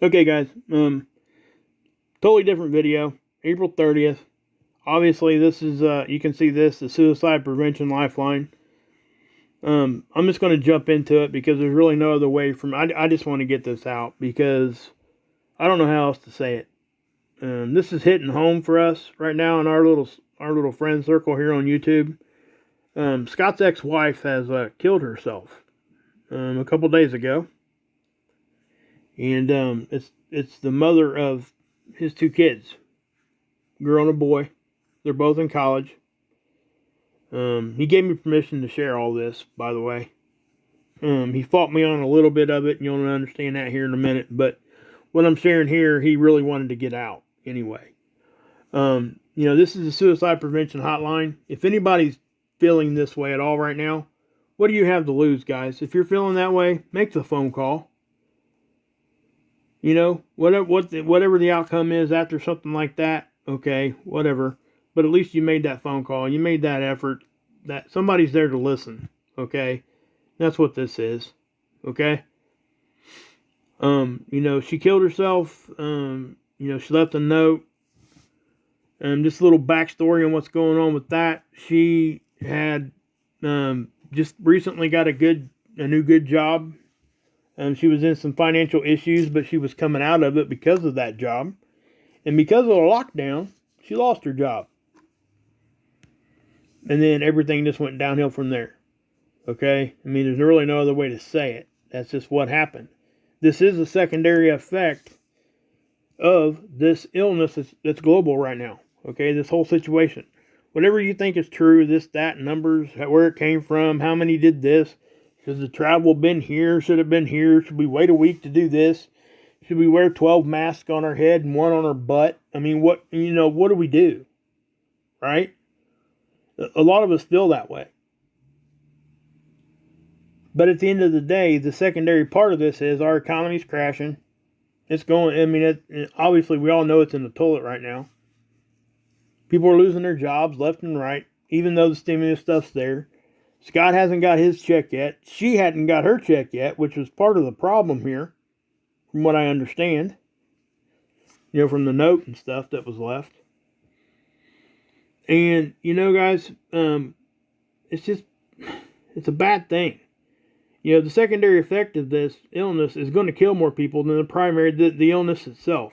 Okay, guys. Totally different video. April 30th. Obviously, this is you can see this, the Suicide Prevention Lifeline. I'm just going to jump into it because there's really no other way from. I just want to get this out because I don't know how else to say it. This is hitting home for us right now in our little friend circle here on YouTube. Scott's ex-wife has killed herself a couple days ago, and it's the mother of his two kids, girl and a boy. They're both in college. He gave me permission to share all this, by the way. He fought me on a little bit of it, and you'll understand that here in a minute. But what I'm sharing here, he really wanted to get out anyway. This is a suicide prevention hotline. If anybody's feeling this way at all right now, what do you have to lose, guys? If you're feeling that way, make the phone call. Whatever the outcome is after something like that, okay, whatever. But at least you made that phone call. You made that effort. That somebody's there to listen, okay? That's what this is, okay? She killed herself. She left a note. Just a little backstory on what's going on with that. She had just recently got a new good job. She was in some financial issues, but she was coming out of it because of that job. And because of the lockdown, she lost her job. And then everything just went downhill from there. Okay? I mean, there's really no other way to say it. That's just what happened. This is a secondary effect of this illness that's global right now. Okay? This whole situation. Whatever you think is true, this, that, numbers, where it came from, how many did this, should the travel been here, should have been here, should we wait a week to do this, should we wear 12 masks on our head and one on our butt? I mean, what do we do? Right? A lot of us feel that way. But at the end of the day, the secondary part of this is our economy's crashing. It's going, obviously we all know it's in the toilet right now. People are losing their jobs left and right, even though the stimulus stuff's there. Scott hasn't got his check yet. She hadn't got her check yet, which was part of the problem here, from what I understand. From the note and stuff that was left. And, guys, it's a bad thing. The secondary effect of this illness is going to kill more people than the illness itself.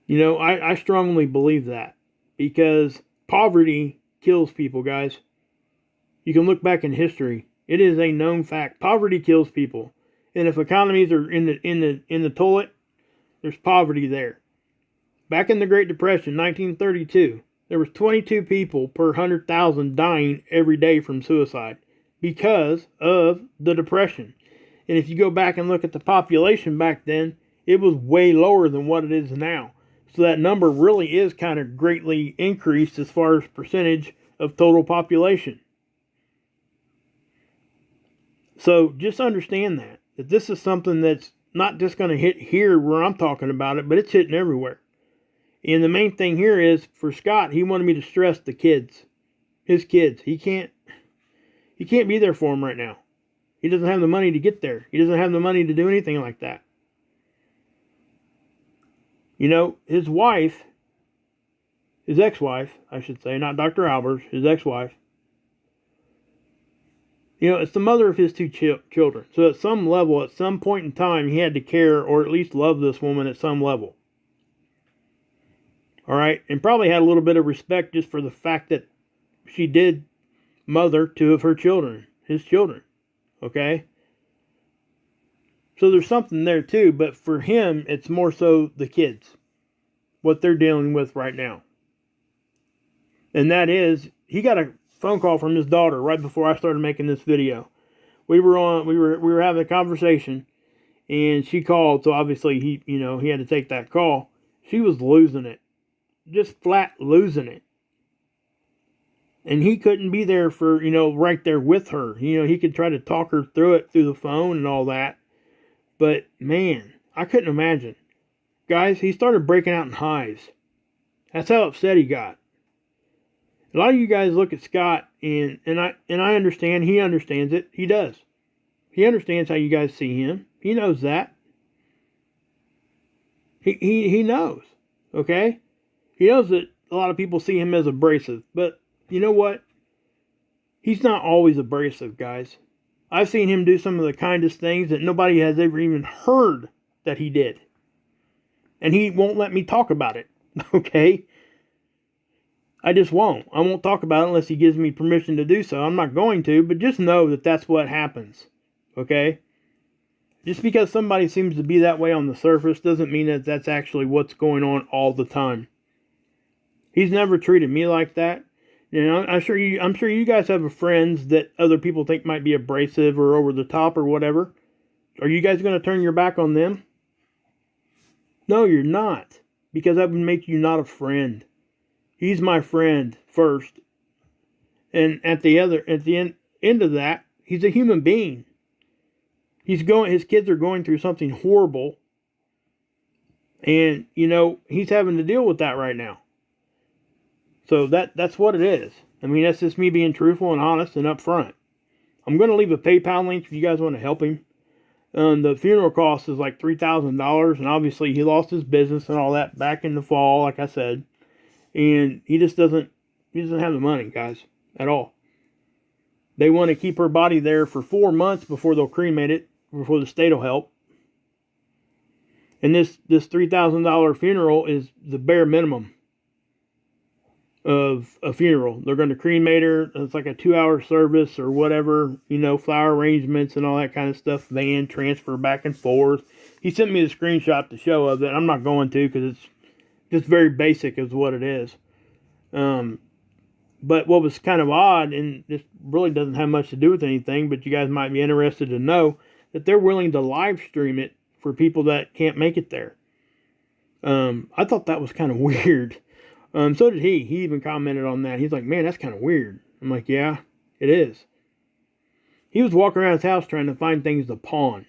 I strongly believe that because poverty kills people, guys. You can look back in history. It is a known fact. Poverty kills people. And if economies are in the toilet, there's poverty there. Back in the Great Depression, 1932, there was 22 people per 100,000 dying every day from suicide because of the Depression. And if you go back and look at the population back then, it was way lower than what it is now. So that number really is kind of greatly increased as far as percentage of total population. So just understand that this is something that's not just going to hit here where I'm talking about it, but it's hitting everywhere. And the main thing here is, for Scott, he wanted me to stress the kids. His kids. He can't be there for them right now. He doesn't have the money to get there. He doesn't have the money to do anything like that. His wife, his ex-wife, I should say, not Dr. Albers, his ex-wife, it's the mother of his two children. So at some level, at some point in time, he had to care or at least love this woman at some level. All right? And probably had a little bit of respect just for the fact that she did mother two of her children, his children. Okay? So there's something there too, but for him, it's more so the kids. What they're dealing with right now. And that is, he got a phone call from his daughter right before I started making this video. We were having a conversation, and she called, so obviously he had to take that call. She was losing it. Just flat losing it. And he couldn't be there for, right there with her. He could try to talk her through it through the phone and all that. But, man, I couldn't imagine. Guys, he started breaking out in hives. That's how upset he got. A lot of you guys look at Scott, and I understand. He understands it. He does. He understands how you guys see him. He knows that. He knows, okay? He knows that a lot of people see him as abrasive, but you know what? He's not always abrasive, guys. I've seen him do some of the kindest things that nobody has ever even heard that he did. And he won't let me talk about it, okay? I just won't. I won't talk about it unless he gives me permission to do so. I'm not going to, but just know that that's what happens, okay? Just because somebody seems to be that way on the surface doesn't mean that that's actually what's going on all the time. He's never treated me like that. You know, I'm sure you guys have friends that other people think might be abrasive or over the top or whatever. Are you guys going to turn your back on them? No, you're not, because that would make you not a friend. He's my friend first, and at the end of that, he's a human being. His kids are going through something horrible, and you know he's having to deal with that right now. So that's what it is. I mean, that's just me being truthful and honest and upfront. I'm going to leave a PayPal link if you guys want to help him. The funeral cost is like $3,000, and obviously he lost his business and all that back in the fall, like I said. And he doesn't have the money, guys, at all. They want to keep her body there for 4 months before they'll cremate it, before the state will help. And this $3,000 funeral is the bare minimum of a funeral. They're going to cremate her. It's like a 2-hour service or whatever, you know, flower arrangements and all that kind of stuff. Van transfer back and forth. He sent me the screenshot to show of it. I'm not going to because it's just very basic is what it is. But what was kind of odd, and this really doesn't have much to do with anything, but you guys might be interested to know that they're willing to live stream it for people that can't make it there. I thought that was kind of weird. So did he. He even commented on that. He's like, man, that's kind of weird. I'm like, yeah, it is. He was walking around his house trying to find things to pawn.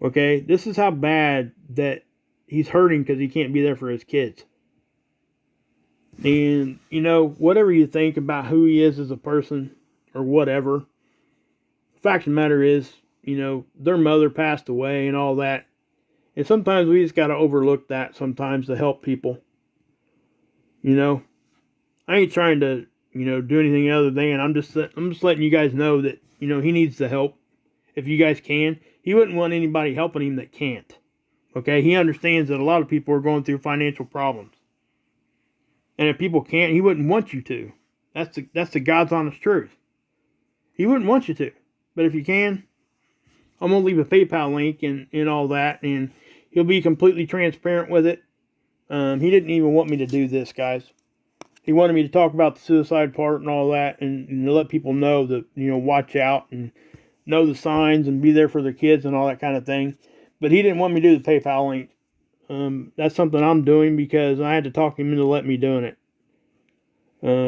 Okay, this is how bad that he's hurting because he can't be there for his kids. And, you know, whatever you think about who he is as a person or whatever, the fact of the matter is, you know, their mother passed away and all that. And sometimes we just got to overlook that sometimes to help people. You know, I ain't trying to, you know, do anything other than I'm just letting you guys know that, you know, he needs the help. If you guys can, he wouldn't want anybody helping him that can't. Okay, he understands that a lot of people are going through financial problems. And if people can't, he wouldn't want you to. That's the God's honest truth. He wouldn't want you to. But if you can, I'm going to leave a PayPal link and all that. And he'll be completely transparent with it. He didn't even want me to do this, guys. He wanted me to talk about the suicide part and all that. And to let people know that, you know, watch out and know the signs and be there for their kids and all that kind of thing. But he didn't want me to do the PayPal link. That's something I'm doing because I had to talk him into letting me doing it.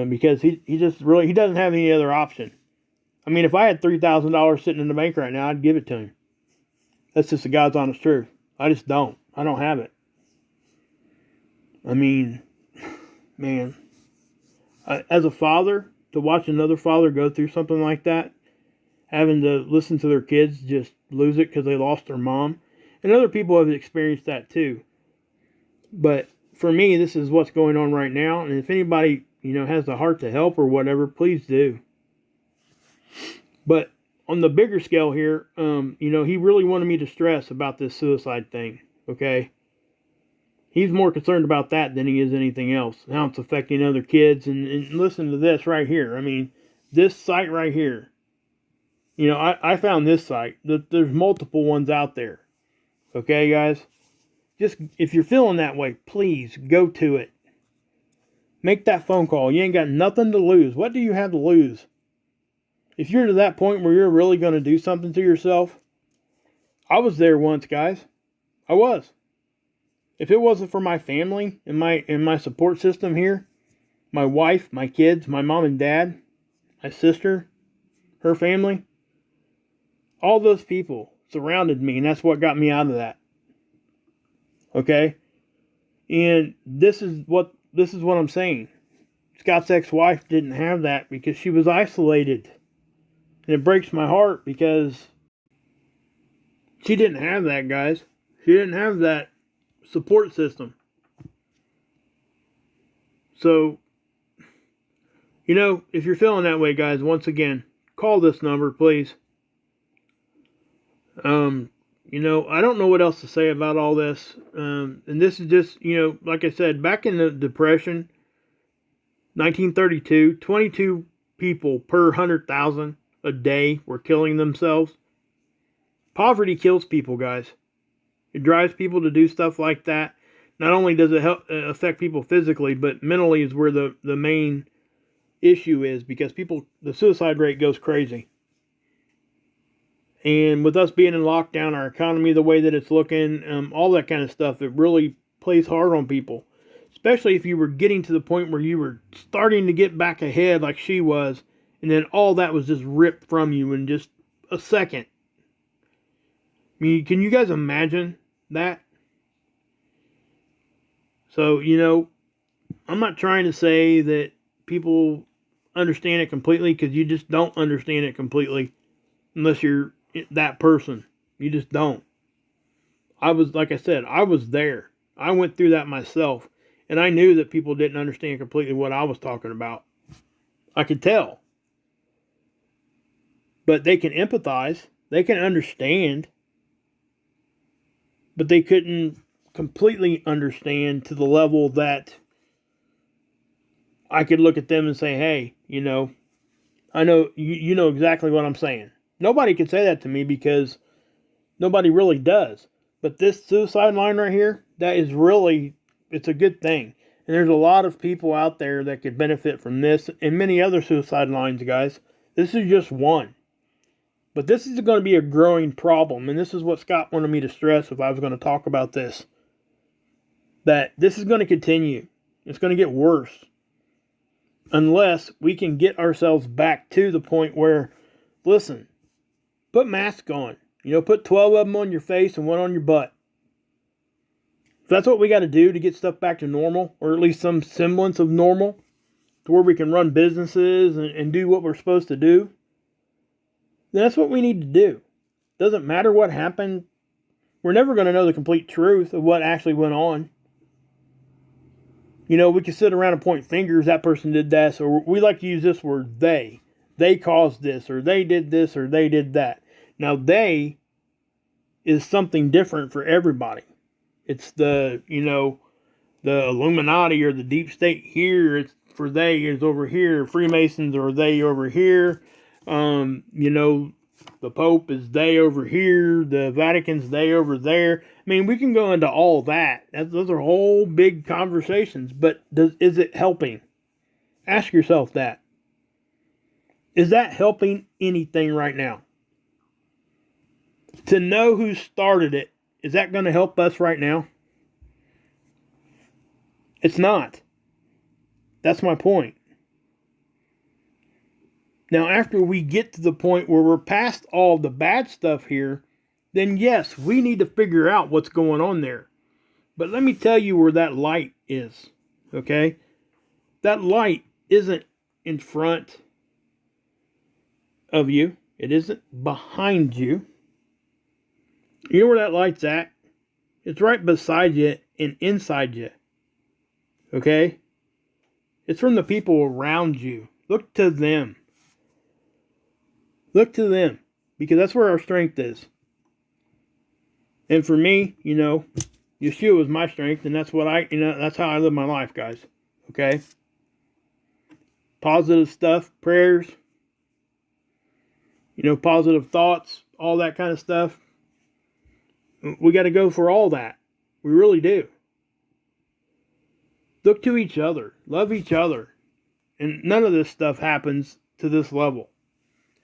Because he doesn't have any other option. I mean, if I had $3,000 sitting in the bank right now, I'd give it to him. That's just the God's honest truth. I just don't. I don't have it. I mean, man, as a father, to watch another father go through something like that, having to listen to their kids just lose it because they lost their mom, and other people have experienced that too. But for me, this is what's going on right now, and if anybody, you know, has the heart to help or whatever, please do. But on the bigger scale here, you know, he really wanted me to stress about this suicide thing, okay? He's more concerned about that than he is anything else, how it's affecting other kids. And listen to this right here. I mean, this site right here. You know, I found this site. There's multiple ones out there. Okay, guys? Just, if you're feeling that way, please go to it. Make that phone call. You ain't got nothing to lose. What do you have to lose? If you're to that point where you're really going to do something to yourself, I was there once, guys. I was. If it wasn't for my family and my support system here, my wife, my kids, my mom and dad, my sister, her family, all those people surrounded me, and that's what got me out of that. Okay? And this is what I'm saying. Scott's ex-wife didn't have that because she was isolated. And it breaks my heart because she didn't have that, guys. She didn't have that support system. So, if you're feeling that way, guys, once again, call this number, please. I don't know what else to say about all this. And this is just, like I said, back in the Depression, 1932, 22 people per 100,000 a day were killing themselves. Poverty kills people, guys. It drives people to do stuff like that. Not only does it affect people physically, but mentally is where the main issue is, because the suicide rate goes crazy. And with us being in lockdown, our economy the way that it's looking, all that kind of stuff, it really plays hard on people. Especially if you were getting to the point where you were starting to get back ahead like she was, and then all that was just ripped from you in just a second. I mean, can you guys imagine that? So, I'm not trying to say that people understand it completely, because you just don't understand it completely unless you're that person. You just don't. Like I said, I was there. I went through that myself, and I knew that people didn't understand completely what I was talking about. I could tell. But they can empathize. They can understand. But they couldn't completely understand to the level that I could look at them and say, hey, I know you know exactly what I'm saying. Nobody can say that to me, because nobody really does. But this suicide line right here, that is really, it's a good thing. And there's a lot of people out there that could benefit from this and many other suicide lines, guys. This is just one. But this is going to be a growing problem. And this is what Scott wanted me to stress if I was going to talk about this. That this is going to continue. It's going to get worse. Unless we can get ourselves back to the point where, listen, put masks on. Put 12 of them on your face and one on your butt. If that's what we got to do to get stuff back to normal, or at least some semblance of normal, to where we can run businesses and do what we're supposed to do, then that's what we need to do. Doesn't matter what happened. We're never going to know the complete truth of what actually went on. We can sit around and point fingers. That person did that. So we like to use this word, they. They caused this, or they did this, or they did that. Now, they is something different for everybody. It's the Illuminati or the deep state here. It's for they is over here. Freemasons are they over here. The Pope is they over here. The Vatican's they over there. I mean, we can go into all that. Those are whole big conversations. But is it helping? Ask yourself that. Is that helping anything right now? To know who started it, is that going to help us right now? It's not. That's my point. Now, after we get to the point where we're past all the bad stuff here, then yes, we need to figure out what's going on there. But let me tell you where that light is, okay? That light isn't in front of you. It isn't behind you. You know where that light's at? It's right beside you and inside you. Okay? It's from the people around you. Look to them. Look to them. Because that's where our strength is. And for me, Yeshua was my strength, and that's what that's how I live my life, guys. Okay? Positive stuff, prayers, positive thoughts, all that kind of stuff. We got to go for all that. We really do. Look to each other. Love each other. And none of this stuff happens to this level.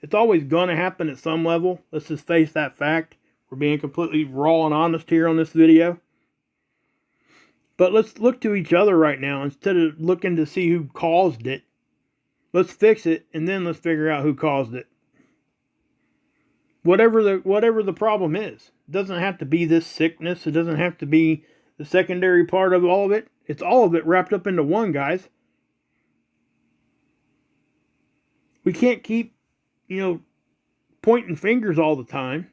It's always going to happen at some level. Let's just face that fact. We're being completely raw and honest here on this video. But let's look to each other right now instead of looking to see who caused it. Let's fix it, and then let's figure out who caused it. Whatever the problem is. It doesn't have to be this sickness. It doesn't have to be the secondary part of all of it. It's all of it wrapped up into one, guys. We can't keep, pointing fingers all the time.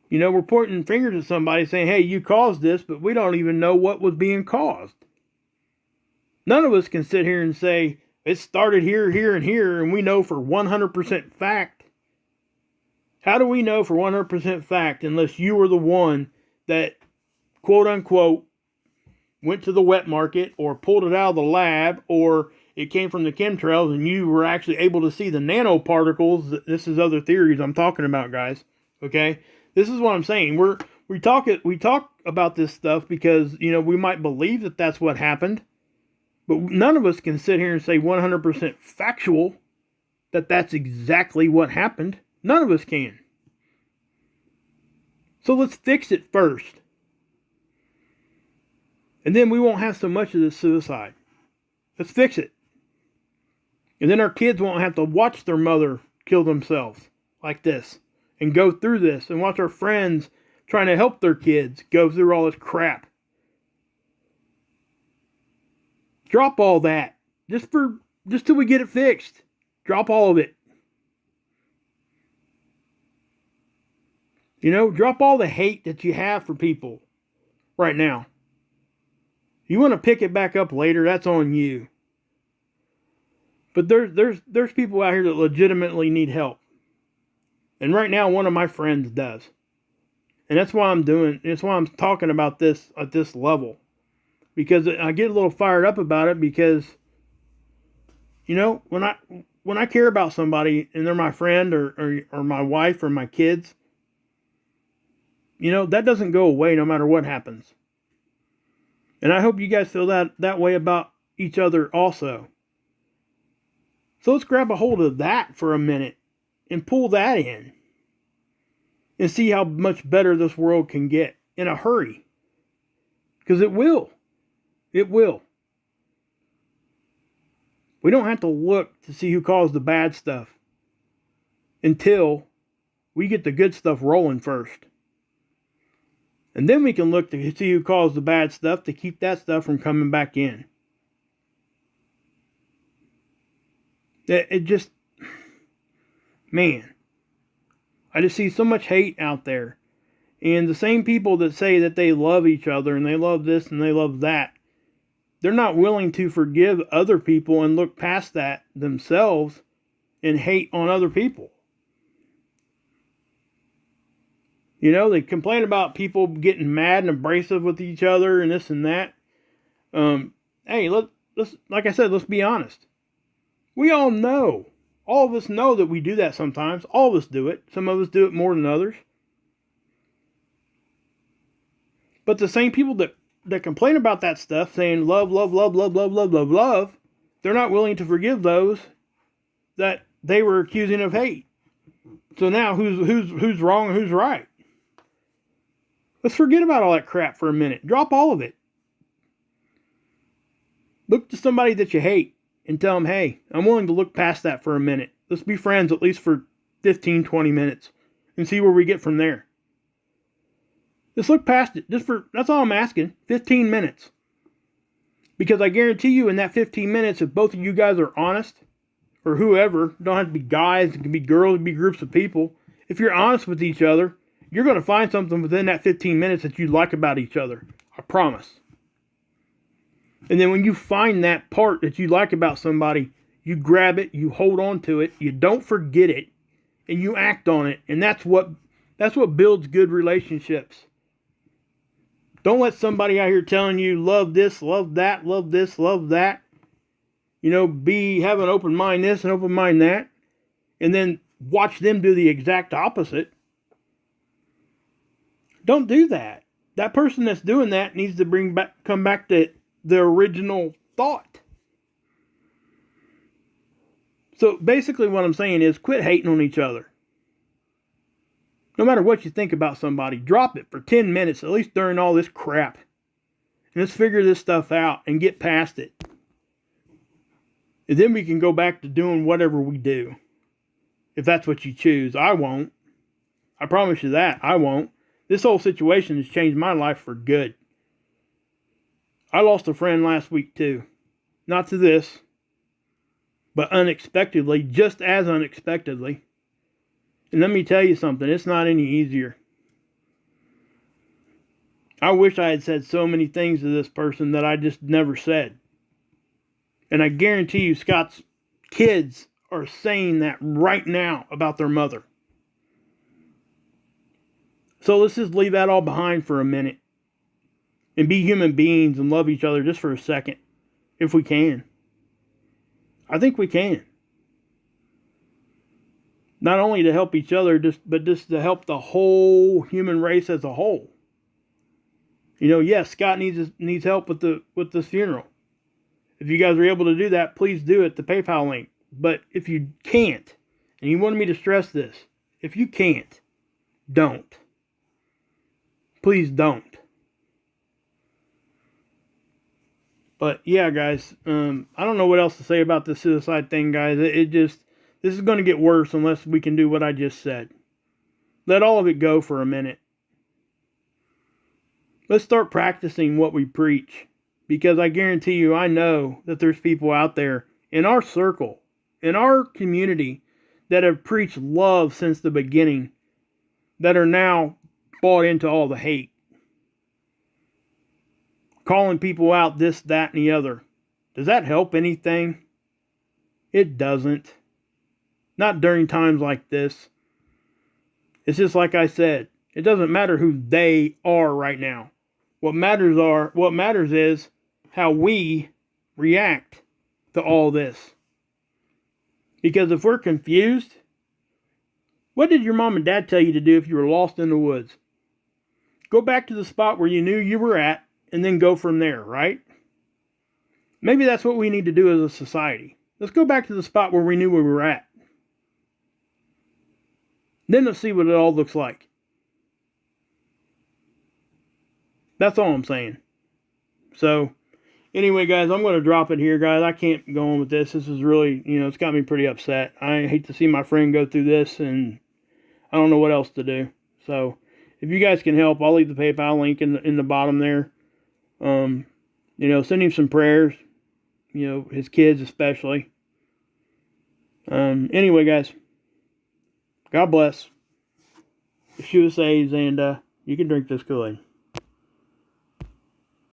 You know, we're pointing fingers at somebody saying, hey, you caused this, but we don't even know what was being caused. None of us can sit here and say, it started here, here, and here, and we know for 100% fact. How do we know for 100% fact unless you were the one that, quote unquote, went to the wet market or pulled it out of the lab, or it came from the chemtrails and you were actually able to see the nanoparticles? This is other theories I'm talking about, guys. Okay? This is what I'm saying. We talk about this stuff because, you know, we might believe that that's what happened, but none of us can sit here and say 100% factual that that's exactly what happened. None of us can. So let's fix it first. And then we won't have so much of this suicide. Let's fix it. And then our kids won't have to watch their mother kill themselves like this and go through this and watch our friends trying to help their kids go through all this crap. Drop all that. Just till we get it fixed. Drop all of it. You know, drop all the hate that you have for people right now. You want to pick it back up later, that's on you. But there's people out here that legitimately need help. And right now, one of my friends does. And that's why I'm talking about this at this level. Because I get a little fired up about it because, you know, when I care about somebody and they're my friend or my wife or my kids, you know, that doesn't go away no matter what happens. And I hope you guys feel that way about each other also. So let's grab a hold of that for a minute and pull that in and see how much better this world can get in a hurry. Because it will. It will. We don't have to look to see who caused the bad stuff until we get the good stuff rolling first. And then we can look to see who caused the bad stuff to keep that stuff from coming back in. It just, man, I just see so much hate out there. And the same people that say that they love each other and they love this and they love that, they're not willing to forgive other people and look past that themselves and hate on other people. You know, they complain about people getting mad and abrasive with each other and this and that. Hey, let's like I said, let's be honest. We all know. All of us know that we do that sometimes. All of us do it. Some of us do it more than others. But the same people that complain about that stuff, saying love, love, love, love, love, love, love, love, they're not willing to forgive those that they were accusing of hate. So now who's wrong and who's right? Let's forget about all that crap for a minute. Drop all of it. Look to somebody that you hate and tell them, hey, I'm willing to look past that for a minute. Let's be friends at least for 15, 20 minutes and see where we get from there. Just look past it. That's all I'm asking. 15 minutes. Because I guarantee you in that 15 minutes, if both of you guys are honest, or whoever, don't have to be guys, it can be girls, it can be groups of people. If you're honest with each other, you're going to find something within that 15 minutes that you like about each other. I promise. And then when you find that part that you like about somebody, you grab it, you hold on to it, you don't forget it, and you act on it. And that's what builds good relationships. Don't let somebody out here telling you love this, love that, love this, love that. You know, have an open mind this and open mind that. And then watch them do the exact opposite. Don't do that. That person that's doing that needs to come back to the original thought. So basically what I'm saying is quit hating on each other. No matter what you think about somebody, drop it for 10 minutes, at least during all this crap. And let's figure this stuff out and get past it. And then we can go back to doing whatever we do. If that's what you choose. I won't. I promise you that. I won't. This whole situation has changed my life for good. I lost a friend last week too. Not to this, but unexpectedly, just as unexpectedly. And let me tell you something, it's not any easier. I wish I had said so many things to this person that I just never said. And I guarantee you Scott's kids are saying that right now about their mother. So let's just leave that all behind for a minute and be human beings and love each other just for a second, if we can. I think we can. Not only to help each other, but just to help the whole human race as a whole. Yes, Scott needs help with the funeral. If you guys are able to do that, please do it. The PayPal link. But if you can't, and you wanted me to stress this, if you can't, don't. Please don't. But yeah, guys, I don't know what else to say about the suicide thing, guys. This is going to get worse unless we can do what I just said. Let all of it go for a minute. Let's start practicing what we preach. Because I guarantee you, I know that there's people out there in our circle, in our community, that have preached love since the beginning, that are now bought into all the hate. Calling people out this, that, and the other. Does that help anything? It doesn't. Not during times like this. It's just like I said. It doesn't matter who they are right now. What matters is how we react to all this. Because if we're confused, what did your mom and dad tell you to do if you were lost in the woods? Go back to the spot where you knew you were at and then go from there, right? Maybe that's what we need to do as a society. Let's go back to the spot where we knew we were at. Then let's see what it all looks like. That's all I'm saying. So, anyway, guys, I'm going to drop it here, guys. I can't go on with this. This is really, it's got me pretty upset. I hate to see my friend go through this, and I don't know what else to do. So, if you guys can help, I'll leave the PayPal link in the bottom there. Send him some prayers. His kids especially. Anyway, guys, God bless. The shoe saves, and you can drink this Kool-Aid.